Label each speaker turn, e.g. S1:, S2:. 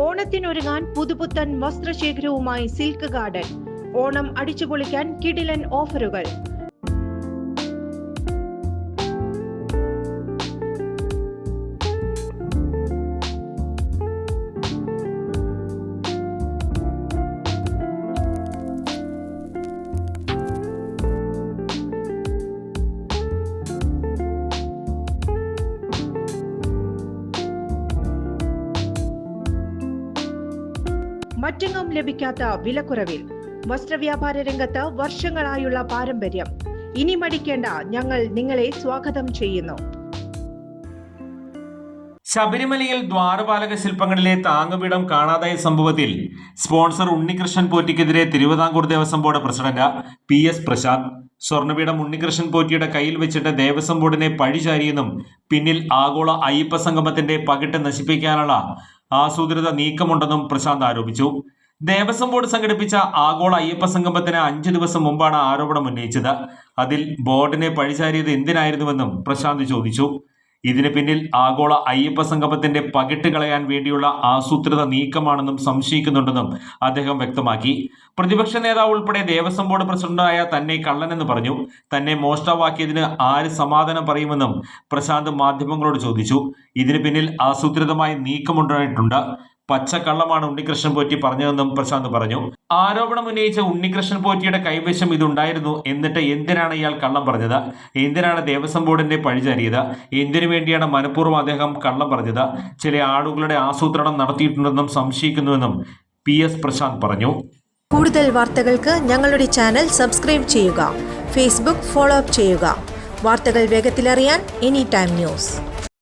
S1: ഓണത്തിനൊരുങ്ങാൻ പുതുപുത്തൻ വസ്ത്രശേഖരവുമായി silk garden. Onam അടിച്ചുപൊളിക്കാൻ കിടിലൻ ഓഫറുകൾ. മറ്റെങ്ങും ലഭിക്കാത്ത വിലക്കുറവിൽ വസ്ത്രവ്യാപാര രംഗത്ത് വർഷങ്ങളായുള്ള പാരമ്പര്യം. ഇനി മടിക്കേണ്ട, ഞങ്ങൾ നിങ്ങളെ സ്വാഗതം ചെയ്യുന്നു.
S2: ശബരിമലയിൽ ദ്വാരപാലക ശില്പങ്ങളിലെ താങ്ങുപീഠം കാണാതായ സംഭവത്തിൽ സ്പോൺസർ ഉണ്ണികൃഷ്ണൻ പോറ്റിക്കെതിരെ Thiruvithamkoor Devaswom board president PS Prasanth. സ്വർണ്ണപീഠം ഉണ്ണികൃഷ്ണൻ പോറ്റിയുടെ കയ്യിൽ വെച്ചിട്ട് ദേവസ്വം ബോർഡിനെ പഴിചാരിയെന്നും പിന്നിൽ ആഗോള അയ്യപ്പ സംഗമത്തിന്റെ പകിട്ട് നശിപ്പിക്കാനുള്ള ആസൂത്രിത നീക്കമുണ്ടെന്നും പ്രശാന്ത് ആരോപിച്ചു. ദേവസ്വം ബോർഡ് സംഘടിപ്പിച്ച ആഗോള അയ്യപ്പ സംഗമത്തിന് 5 ദിവസം മുമ്പാണ് ആരോപണം ഉന്നയിച്ചത്. അതിൽ ബോർഡിനെ പഴിചാരിയത് എന്തിനായിരുന്നുവെന്നും പ്രശാന്ത് ചോദിച്ചു. ഇതിന് പിന്നിൽ ആഗോള അയ്യപ്പ സംഗമത്തിന്റെ പകിട്ട് കളയാൻ വേണ്ടിയുള്ള ആസൂത്രിത നീക്കമാണെന്നും സംശയിക്കുന്നുണ്ടെന്നും അദ്ദേഹം വ്യക്തമാക്കി. പ്രതിപക്ഷ നേതാവ് ഉൾപ്പെടെ ദേവസ്വം ബോർഡ് പ്രസിഡന്റായ തന്നെ കള്ളനെന്ന് പറഞ്ഞു. തന്നെ മോഷ്ടാവാക്കിയതിന് ആര് സമാധാനം പറയുമെന്നും പ്രശാന്ത് മാധ്യമങ്ങളോട് ചോദിച്ചു. ഇതിന് പിന്നിൽ ആസൂത്രിതമായ നീക്കമുണ്ടായിട്ടുണ്ട്. പച്ചക്കള്ളമാണ് ഉണ്ണികൃഷ്ണൻ പോറ്റി പറഞ്ഞതെന്നും പ്രശാന്ത് പറഞ്ഞു. ആരോപണം ഉന്നയിച്ച ഉണ്ണികൃഷ്ണൻ പോറ്റിയുടെ കൈവശം ഇതുണ്ടായിരുന്നു. എന്നിട്ട് എന്തിനാണ് ഇയാൾ കള്ളം പറഞ്ഞത്? എന്തിനാണ് ദേവസ്വം ബോർഡിന്റെ പഴിചാരിയത്? എന്തിനു വേണ്ടിയാണ് മനഃപൂർവ്വം അദ്ദേഹം കള്ളം പറഞ്ഞത്? ചില ആളുകളുടെ ആസൂത്രണം നടത്തിയിട്ടുണ്ടെന്നും സംശയിക്കുന്നുവെന്നും PS പ്രശാന്ത് പറഞ്ഞു.
S3: കൂടുതൽ വാർത്തകൾക്ക് ഞങ്ങളുടെ ചാനൽ സബ്സ്ക്രൈബ് ചെയ്യുക. ഫേസ്ബുക്ക് ഫോളോ അപ്പ് ചെയ്യുക. വാർത്തകൾ വേഗത്തിലറിയാൻ Anytime News.